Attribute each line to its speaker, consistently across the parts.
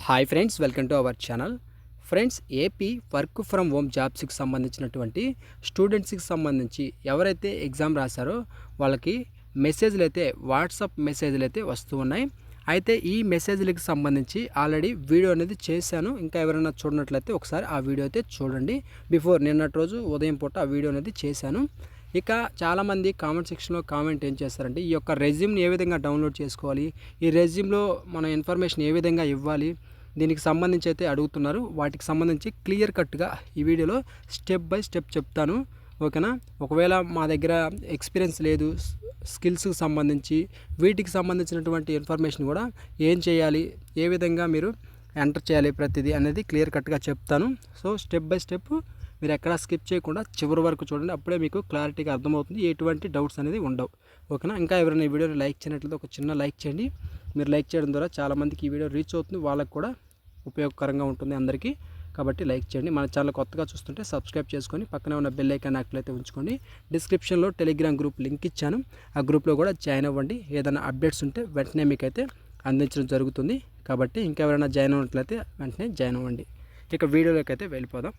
Speaker 1: Hi friends, welcome to our channel. Friends, AP work from home జాబ్స్కి సంబంధించినటువంటి స్టూడెంట్స్కి సంబంధించి ఎవరైతే ఎగ్జామ్ రాశారో వాళ్ళకి మెసేజ్లు అయితే వాట్సాప్ మెసేజ్లు అయితే వస్తూ ఉన్నాయి. అయితే ఈ మెసేజ్లకి సంబంధించి ఆల్రెడీ వీడియో అనేది చేశాను. ఇంకా ఎవరైనా చూడనట్లయితే ఒకసారి ఆ వీడియో అయితే చూడండి. బిఫోర్ నిన్నటి రోజు ఉదయం పూట ఆ వీడియో అనేది చేశాను. ఇక చాలామంది కామెంట్ సెక్షన్లో కామెంట్ ఏం చేస్తారంటే ఈ యొక్క రెజ్యూమ్ని ఏ విధంగా డౌన్లోడ్ చేసుకోవాలి, ఈ రెజ్యూమ్లో మన ఇన్ఫర్మేషన్ ఏ విధంగా ఇవ్వాలి, దీనికి సంబంధించి అయితే అడుగుతున్నారు. వాటికి సంబంధించి క్లియర్ కట్గా ఈ వీడియోలో స్టెప్ బై స్టెప్ చెప్తాను. ఓకేనా? ఒకవేళ మా దగ్గర ఎక్స్పీరియన్స్ లేదు, స్కిల్స్కి సంబంధించి వీటికి సంబంధించినటువంటి ఇన్ఫర్మేషన్ కూడా ఏం చేయాలి, ఏ విధంగా మీరు ఎంటర్ చేయాలి ప్రతిదీ అనేది క్లియర్ కట్గా చెప్తాను. సో స్టెప్ బై స్టెప్ మీరు ఎక్కడా స్కిప్ చేయకుండా చివరి వరకు చూడండి. అప్పుడే మీకు క్లారిటీగా అర్థమవుతుంది, ఎటువంటి డౌట్స్ అనేది ఉండవు. ఓకేనా? ఇంకా ఎవరైనా ఈ వీడియోని లైక్ చేయనట్లయితే ఒక చిన్న లైక్ చేయండి. మీరు లైక్ చేయడం ద్వారా చాలామందికి ఈ వీడియో రీచ్ అవుతుంది, వాళ్ళకు కూడా ఉపయోగకరంగా ఉంటుంది అందరికీ. కాబట్టి లైక్ చేయండి. మన ఛానల్ కొత్తగా చూస్తుంటే సబ్స్క్రైబ్ చేసుకొని పక్కనే ఉన్న బెల్ ఐకాన్ యాక్టివేట్ అయితే ఉంచుకోండి. డిస్క్రిప్షన్లో టెలిగ్రామ్ గ్రూప్ లింక్ ఇచ్చాను, ఆ గ్రూప్లో కూడా జాయిన్ అవ్వండి. ఏదైనా అప్డేట్స్ ఉంటే వెంటనే మీకైతే అందించడం జరుగుతుంది. కాబట్టి ఇంకెవరైనా జాయిన్ అవ్వట్లయితే వెంటనే జాయిన్ అవ్వండి. ఇక వీడియోలోకి అయితే వెళ్ళిపోదాం.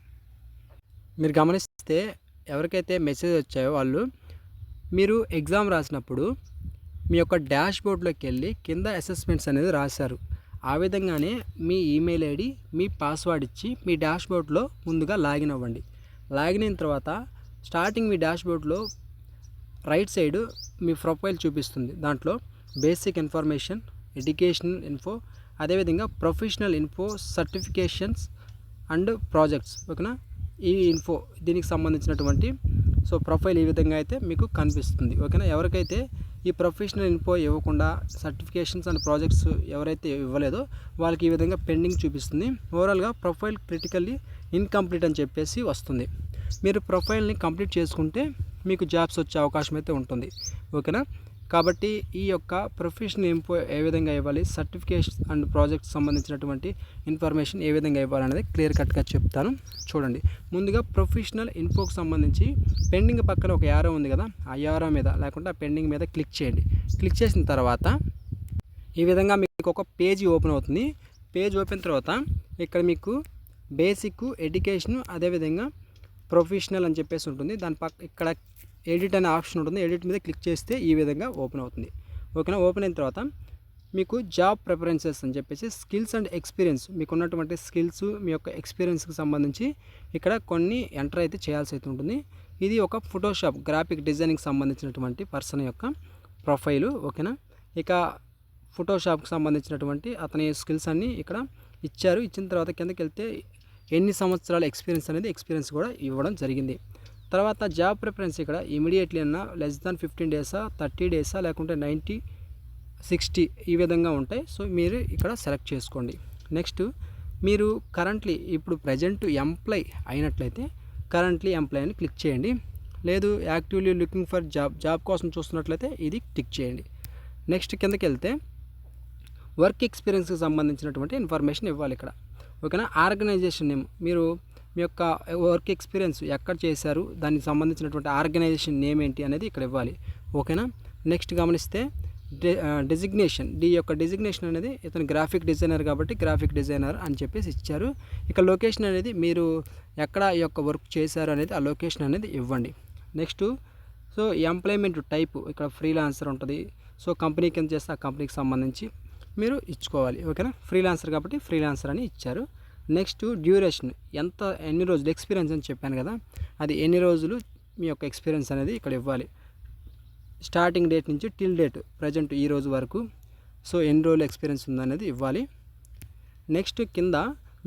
Speaker 1: మీరు గమనిస్తే ఎవరికైతే మెసేజ్ వచ్చాయో వాళ్ళు మీరు ఎగ్జామ్ రాసినప్పుడు మీ యొక్క డాష్ బోర్డ్లోకి వెళ్ళి కింద అసెస్మెంట్స్ అనేది రాశారు. ఆ విధంగానే మీ ఈమెయిల్ ఐడి, మీ పాస్వర్డ్ ఇచ్చి మీ డాష్ బోర్డ్లో ముందుగా లాగిన్ అవ్వండి. లాగిన్ అయిన తర్వాత స్టార్టింగ్ మీ డాష్ బోర్డ్లో రైట్ సైడ్ మీ ప్రొఫైల్ చూపిస్తుంది. దాంట్లో బేసిక్ ఇన్ఫర్మేషన్, ఎడ్యుకేషన్ ఇన్ఫో, అదేవిధంగా professional info, certifications and projects. ఓకేనా? ఈ ఇన్ఫో దీనికి సంబంధించినటువంటి ప్రొఫైల్ ఈ విధంగా అయితే మీకు కనిపిస్తుంది. ఓకేనా? ఎవరికైతే ఈ ప్రొఫెషనల్ ఇన్ఫో ఇవ్వకుండా సర్టిఫికేషన్స్ అండ్ ప్రాజెక్ట్స్ ఎవరైతే ఇవ్వలేదో వాళ్ళకి ఈ విధంగా పెండింగ్ చూపిస్తుంది. ఓవరాల్గా ప్రొఫైల్ క్రిటికల్లీ ఇన్కంప్లీట్ అని చెప్పేసి వస్తుంది. మీరు ప్రొఫైల్ని కంప్లీట్ చేసుకుంటే మీకు జాబ్స్ వచ్చే అవకాశం అయితే ఉంటుంది. ఓకేనా? కాబట్టి ఈ యొక్క ప్రొఫెషనల్ ఇన్ఫో ఏ విధంగా ఇవ్వాలి, సర్టిఫికేషన్ అండ్ ప్రాజెక్ట్స్ సంబంధించినటువంటి ఇన్ఫర్మేషన్ ఏ విధంగా ఇవ్వాలనేది క్లియర్ కట్గా చెప్తాను. చూడండి. ముందుగా ప్రొఫెషనల్ ఇన్ఫోకి సంబంధించి పెండింగ్ పక్కన ఒక యారో ఉంది కదా, ఆ యారో మీద లేకుంటే ఆ పెండింగ్ మీద క్లిక్ చేయండి. క్లిక్ చేసిన తర్వాత ఈ విధంగా మీకు ఒక పేజీ ఓపెన్ అవుతుంది. పేజ్ ఓపెన్ తర్వాత ఇక్కడ మీకు బేసిక్, ఎడ్యుకేషన్, అదేవిధంగా ప్రొఫెషనల్ అని చెప్పేసి ఉంటుంది. దాని ఇక్కడ ఎడిట్ అనే ఆప్షన్ ఉంటుంది. ఎడిట్ మీద క్లిక్ చేస్తే ఈ విధంగా ఓపెన్ అవుతుంది. ఓకేనా? ఓపెన్ అయిన తర్వాత మీకు జాబ్ ప్రిఫరెన్సెస్ అని చెప్పేసి స్కిల్స్ అండ్ ఎక్స్పీరియన్స్, మీకు ఉన్నటువంటి స్కిల్స్, మీ యొక్క ఎక్స్పీరియన్స్కి సంబంధించి ఇక్కడ కొన్ని ఎంటర్ అయితే చేయాల్సి అయితే ఉంటుంది. ఇది ఒక ఫోటోషాప్ గ్రాఫిక్ డిజైనింగ్కి సంబంధించినటువంటి పర్సన్ యొక్క ప్రొఫైలు. ఓకేనా? ఇక ఫోటోషాప్కి సంబంధించినటువంటి అతని స్కిల్స్ అన్నీ ఇక్కడ ఇచ్చారు. ఇచ్చిన తర్వాత కిందకి వెళ్తే ఎన్ని సంవత్సరాల ఎక్స్పీరియన్స్ కూడా ఇవ్వడం జరిగింది. తర్వాత జాబ్ ప్రిఫరెన్స్ ఇక్కడ ఇమీడియట్లీ అన్నా, లెస్ దాన్ 15 డేసా, 30 డేసా, లేకుంటే 90, 60 ఈ విధంగా ఉంటాయి. సో మీరు ఇక్కడ సెలెక్ట్ చేసుకోండి. నెక్స్ట్ మీరు కరెంట్లీ ఇప్పుడు ప్రజెంట్ ఎంప్లాయ్ అయినట్లయితే కరెంట్లీ ఎంప్లాయ్ అని క్లిక్ చేయండి. లేదు యాక్టివ్లీ లుకింగ్ ఫర్ జాబ్ కోసం చూస్తున్నట్లయితే ఇది టిక్ చేయండి. నెక్స్ట్ కిందకి వెళ్తే వర్క్ ఎక్స్పీరియన్స్కి సంబంధించినటువంటి ఇన్ఫర్మేషన్ ఇవ్వాలి ఇక్కడ. ఓకేనా? ఆర్గనైజేషన్ నేమ్, మీరు మీ యొక్క వర్క్ ఎక్స్పీరియన్స్ ఎక్కడ చేశారు, దానికి సంబంధించినటువంటి ఆర్గనైజేషన్ నేమ్ ఏంటి అనేది ఇక్కడ ఇవ్వాలి. ఓకేనా? నెక్స్ట్ గమనిస్తే డెసిగ్నేషన్, యొక్క డెసిగ్నేషన్ అనేది ఇతను గ్రాఫిక్ డిజైనర్ కాబట్టి గ్రాఫిక్ డిజైనర్ అని చెప్పేసి ఇచ్చారు. ఇక లొకేషన్ అనేది మీరు ఎక్కడ ఈ యొక్క వర్క్ చేశారు అనేది ఆ లొకేషన్ అనేది ఇవ్వండి. నెక్స్ట్ ఎంప్లాయ్మెంట్ టైప్ ఇక్కడ ఫ్రీలాన్సర్ ఉంటుంది. కంపెనీ కింద చేస్తే ఆ కంపెనీకి సంబంధించి మీరు ఇచ్చుకోవాలి. ఓకేనా? ఫ్రీలాన్సర్ కాబట్టి ఫ్రీలాన్సర్ అని ఇచ్చారు. నెక్స్ట్ డ్యూరేషన్, ఎన్ని రోజులు ఎక్స్పీరియన్స్ అని చెప్పాను కదా, అది ఎన్ని రోజులు మీ యొక్క ఎక్స్పీరియన్స్ అనేది ఇక్కడ ఇవ్వాలి. స్టార్టింగ్ డేట్ నుంచి టిల్ డేట్ ప్రజెంట్ ఈ రోజు వరకు ఎన్ని రోజులు ఎక్స్పీరియన్స్ ఉందనేది ఇవ్వాలి. నెక్స్ట్ కింద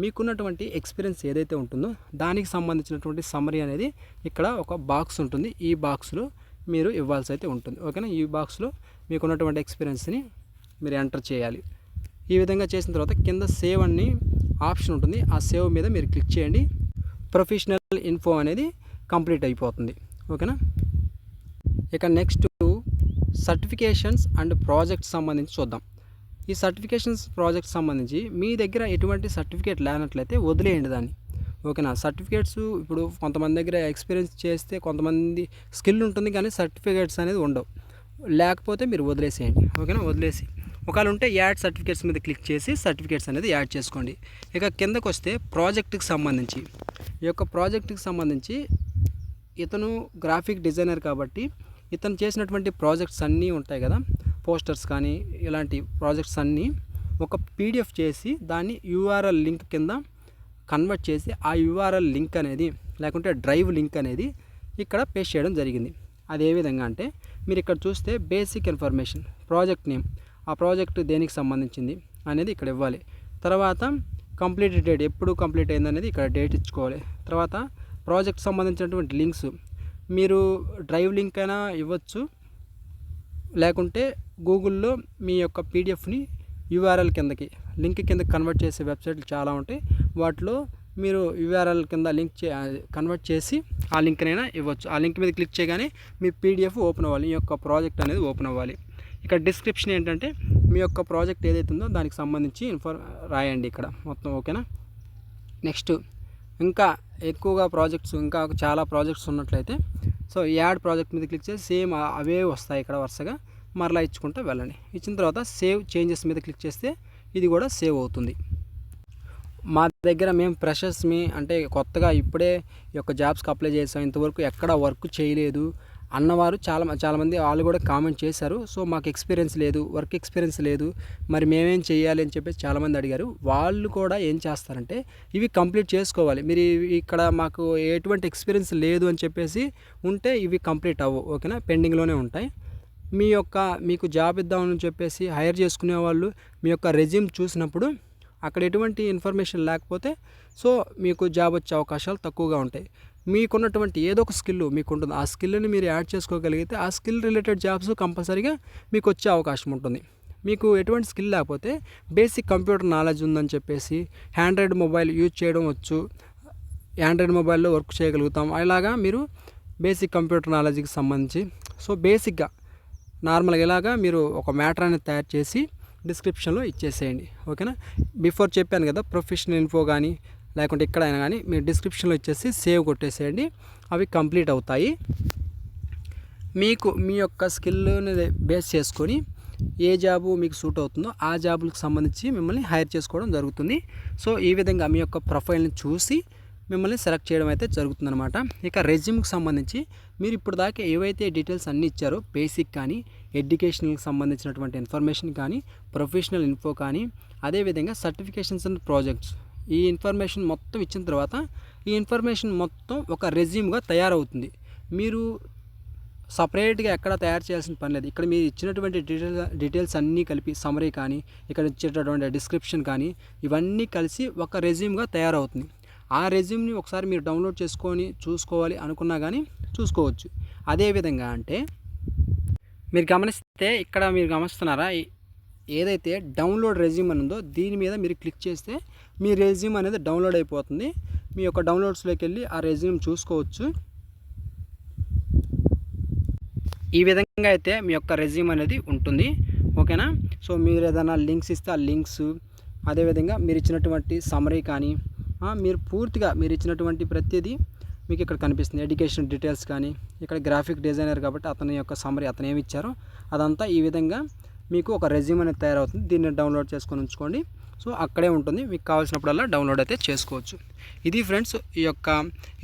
Speaker 1: మీకున్నటువంటి ఎక్స్పీరియన్స్ ఏదైతే ఉంటుందో దానికి సంబంధించినటువంటి సమ్మరీ అనేది ఇక్కడ ఒక బాక్స్ ఉంటుంది. ఈ బాక్స్లో మీరు ఇవ్వాల్సి అయితే ఉంటుంది. ఓకేనా? ఈ బాక్స్లో మీకున్నటువంటి ఎక్స్పీరియన్స్ని మీరు ఎంటర్ చేయాలి. ఈ విధంగా చేసిన తర్వాత కింద సేవ్ అని ఆప్షన్ ఉంటుంది. ఆ సేవ్ మీద మీరు క్లిక్ చేయండి. ప్రొఫెషనల్ ఇన్ఫో అనేది కంప్లీట్ అయిపోతుంది. ఓకేనా? ఇక నెక్స్ట్ సర్టిఫికేషన్స్ అండ్ ప్రాజెక్ట్స్ సంబంధించి చూద్దాం. ఈ సర్టిఫికేషన్స్ ప్రాజెక్ట్స్ సంబంధించి మీ దగ్గర ఎటువంటి సర్టిఫికేట్ లేనట్లయితే వదిలేయండి దాన్ని. ఓకేనా? సర్టిఫికేట్స్ ఇప్పుడు కొంతమంది దగ్గర ఎక్స్పీరియన్స్ చేస్తే కొంతమంది స్కిల్ ఉంటుంది కానీ సర్టిఫికేట్స్ అనేది ఉండవు. లేకపోతే మీరు వదిలేసేయండి. ఓకేనా? వదిలేసి ఒకవేళ ఉంటే యాడ్ సర్టిఫికేట్స్ మీద క్లిక్ చేసి సర్టిఫికేట్స్ అనేది యాడ్ చేసుకోండి. ఇక కిందకు వస్తే ప్రాజెక్ట్కి సంబంధించి, ఈ యొక్క ప్రాజెక్ట్కి సంబంధించి ఇతను గ్రాఫిక్ డిజైనర్ కాబట్టి ఇతను చేసినటువంటి ప్రాజెక్ట్స్ అన్నీ ఉంటాయి కదా, పోస్టర్స్ కానీ ఇలాంటి ప్రాజెక్ట్స్ అన్నీ ఒక పీడిఎఫ్ చేసి దాన్ని యూఆర్ఎల్ లింక్ కింద కన్వర్ట్ చేసి ఆ యూఆర్ఎల్ లింక్ అనేది లేకుంటే డ్రైవ్ లింక్ అనేది ఇక్కడ పేస్ట్ చేయడం జరిగింది. అది ఏ విధంగా అంటే మీరు ఇక్కడ చూస్తే బేసిక్ ఇన్ఫర్మేషన్, ప్రాజెక్ట్ నేమ్, ఆ ప్రాజెక్ట్ దేనికి సంబంధించింది అనేది ఇక్కడ ఇవ్వాలి. తర్వాత కంప్లీట్ డేట్, ఎప్పుడు కంప్లీట్ అయింది అనేది ఇక్కడ డేట్ ఇచ్చుకోవాలి. తర్వాత ప్రాజెక్ట్ సంబంధించినటువంటి లింక్స్ మీరు డ్రైవ్ లింక్ అయినా ఇవ్వచ్చు, లేకుంటే గూగుల్లో మీ యొక్క పీడిఎఫ్ని యూఆర్ఎల్ కిందకి లింక్ కిందకి కన్వర్ట్ చేసే వెబ్సైట్లు చాలా ఉంటాయి. వాటిలో మీరు యూఆర్ఎల్ కింద లింక్ కన్వర్ట్ చేసి ఆ లింక్నైనా ఇవ్వచ్చు. ఆ లింక్ మీద క్లిక్ చేయగానే మీ పీడిఎఫ్ ఓపెన్ అవ్వాలి, ఈ యొక్క ప్రాజెక్ట్ అనేది ఓపెన్ అవ్వాలి. ఇక్కడ డిస్క్రిప్షన్ ఏంటంటే మీ యొక్క ప్రాజెక్ట్ ఏదైతే ఉందో దానికి సంబంధించి రాయండి ఇక్కడ మొత్తం. ఓకేనా. నెక్స్ట్ ఇంకా ఎక్కువగా ప్రాజెక్ట్స్, ఇంకా చాలా ప్రాజెక్ట్స్ ఉన్నట్లయితే సో యాడ్ ప్రాజెక్ట్ మీద క్లిక్ చేసి సేమ్ అవే వస్తాయి ఇక్కడ వరుసగా మరలా ఇచ్చుకుంటూ వెళ్ళండి. ఇచ్చిన తర్వాత సేవ్ చేంజెస్ మీద క్లిక్ చేస్తే ఇది కూడా సేవ్ అవుతుంది. మా దగ్గర మేము ఫ్రెషర్స్మి అంటే కొత్తగా ఇప్పుడే ఈ యొక్క జాబ్స్కి అప్లై చేసాం, ఇంతవరకు ఎక్కడ వర్క్ చేయలేదు అన్నవారు చాలామంది వాళ్ళు కూడా కామెంట్ చేశారు. సో మాకు ఎక్స్పీరియన్స్ లేదు, వర్క్ ఎక్స్పీరియన్స్ లేదు, మరి మేమేం చేయాలి అని చెప్పేసి చాలామంది అడిగారు. వాళ్ళు కూడా ఏం చేస్తారంటే ఇవి కంప్లీట్ చేసుకోవాలి. మీరు ఇక్కడ మాకు ఎటువంటి ఎక్స్పీరియన్స్ లేదు అని చెప్పేసి ఉంటే ఇవి కంప్లీట్ అవ్వవు. ఓకేనా, పెండింగ్లోనే ఉంటాయి. మీకు జాబ్ ఇద్దామని చెప్పేసి హైర్ చేసుకునే వాళ్ళు మీ యొక్క రెజ్యూమ్ చూసినప్పుడు అక్కడ ఎటువంటి ఇన్ఫర్మేషన్ లేకపోతే సో మీకు జాబ్ వచ్చే అవకాశాలు తక్కువగా ఉంటాయి. మీకున్నటువంటి ఏదో ఒక స్కిల్ మీకు ఉంటుంది, ఆ స్కిల్ని మీరు యాడ్ చేసుకోగలిగితే ఆ స్కిల్ రిలేటెడ్ జాబ్స్ కంపల్సరీగా మీకు వచ్చే అవకాశం ఉంటుంది. మీకు ఎటువంటి స్కిల్ లేకపోతే బేసిక్ కంప్యూటర్ నాలెడ్జ్ ఉందని చెప్పేసి ఆండ్రాయిడ్ మొబైల్ యూజ్ చేయడం వచ్చు, ఆండ్రాయిడ్ మొబైల్లో వర్క్ చేయగలుగుతాం, అలాగా మీరు బేసిక్ కంప్యూటర్ నాలెడ్జ్కి సంబంధించి సో బేసిక్గా నార్మల్గా ఇలాగా మీరు ఒక మ్యాటర్ అనేది తయారు చేసి డిస్క్రిప్షన్లో ఇచ్చేసేయండి. ఓకేనా. బిఫోర్ చెప్పాను కదా, ప్రొఫెషనల్ ఇన్ఫో కానీ లేకుంటే ఎక్కడైనా కానీ మీరు డిస్క్రిప్షన్లో ఇచ్చేసి సేవ్ కొట్టేసేయండి, అవి కంప్లీట్ అవుతాయి. మీకు మీ యొక్క స్కిల్ని బేస్ చేసుకొని ఏ జాబు మీకు సూట్ అవుతుందో ఆ జాబులకు సంబంధించి మిమ్మల్ని హైర్ చేసుకోవడం జరుగుతుంది. సో ఈ విధంగా మీ యొక్క ప్రొఫైల్ని చూసి మిమ్మల్ని సెలెక్ట్ చేయడం అయితే జరుగుతుందన్నమాట. ఇక రెజ్యూమ్కి సంబంధించి మీరు ఇప్పుడు దాకా ఏవైతే డీటెయిల్స్ అన్నీ ఇచ్చారో, బేసిక్ కానీ ఎడ్యుకేషన్కి సంబంధించినటువంటి ఇన్ఫర్మేషన్ కానీ ప్రొఫెషనల్ ఇన్ఫో కానీ అదేవిధంగా సర్టిఫికేషన్స్ అండ్ ప్రాజెక్ట్స్, ఈ ఇన్ఫర్మేషన్ మొత్తం ఇచ్చిన తర్వాత ఈ ఇన్ఫర్మేషన్ మొత్తం ఒక రెజ్యూమ్గా తయారవుతుంది. మీరు సపరేట్గా ఎక్కడ తయారు చేయాల్సిన పని లేదు. ఇక్కడ మీరు ఇచ్చినటువంటి డీటెయిల్స్ అన్నీ కలిపి సమరీ కానీ ఇక్కడ ఇచ్చేటటువంటి డిస్క్రిప్షన్ కానీ ఇవన్నీ కలిసి ఒక రెజ్యూమ్గా తయారవుతుంది. ఆ రెజ్యూమ్ని ఒకసారి మీరు డౌన్లోడ్ చేసుకొని చూసుకోవాలి అనుకున్నా కానీ చూసుకోవచ్చు. అదేవిధంగా అంటే మీరు గమనిస్తే ఇక్కడ మీరు గమనిస్తున్నారా, ఏదైతే డౌన్లోడ్ రెజ్యూమ్ అని ఉందో దీని మీద మీరు క్లిక్ చేస్తే మీ రెజ్యూమ్ అనేది డౌన్లోడ్ అయిపోతుంది. మీ యొక్క డౌన్లోడ్స్లోకి వెళ్ళి ఆ రెజ్యూమ్ చూసుకోవచ్చు. ఈ విధంగా అయితే మీ యొక్క రెజ్యూమ్ అనేది ఉంటుంది. ఓకేనా. సో మీరు ఏదైనా లింక్స్ ఇస్తే ఆ లింక్స్, అదేవిధంగా మీరు ఇచ్చినటువంటి సమరీ కానీ మీరు పూర్తిగా మీరు ఇచ్చినటువంటి ప్రతిదీ మీకు ఇక్కడ కనిపిస్తుంది. ఎడ్యుకేషన్ డీటెయిల్స్ కానీ ఇక్కడ గ్రాఫిక్ డిజైనర్ కాబట్టి అతని యొక్క సమరీ అతను ఏమి ఇచ్చారో అదంతా ఈ విధంగా మీకు ఒక రెజ్యూమ్ అనేది తయారవుతుంది. దీన్ని డౌన్లోడ్ చేసుకొని ఉంచుకోండి. సో అక్కడే ఉంటుంది, మీకు కావాల్సినప్పుడల్లా డౌన్లోడ్ అయితే చేసుకోవచ్చు. ఇది ఫ్రెండ్స్ ఈ యొక్క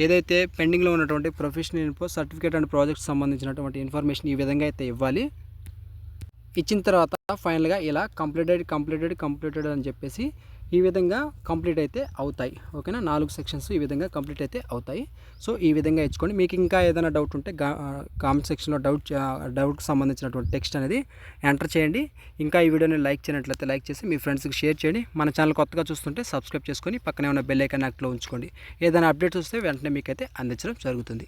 Speaker 1: ఏదైతే పెండింగ్లో ఉన్నటువంటి professional info, certificate and project సంబంధించినటువంటి ఇన్ఫర్మేషన్ ఈ విధంగా అయితే ఇవ్వాలి. ఇచ్చిన తర్వాత ఫైనల్గా ఇలా కంప్లీటెడ్ అని చెప్పేసి ఈ విధంగా కంప్లీట్ అయితే అవుతాయి. ఓకేనా. 4 సెక్షన్స్ ఈ విధంగా కంప్లీట్ అయితే అవుతాయి. సో ఈ విధంగా ఇచ్చుకోండి. మీకు ఇంకా ఏదైనా డౌట్ ఉంటే కామెంట్ సెక్షన్లో డౌట్కి సంబంధించినటువంటి టెక్స్ట్ అనేది ఎంటర్ చేయండి. ఇంకా ఈ వీడియోని లైక్ చేయనట్లయితే లైక్ చేసి మీ ఫ్రెండ్స్కి షేర్ చేయండి. మన ఛానల్ కొత్తగా చూస్తుంటే సబ్స్క్రైబ్ చేసుకొని పక్కనే ఉన్న బెల్ ఐకాన్ యాక్టివ్లో ఉంచుకోండి. ఏదైనా అప్డేట్స్ వస్తే వెంటనే మీకైతే అందించడం జరుగుతుంది.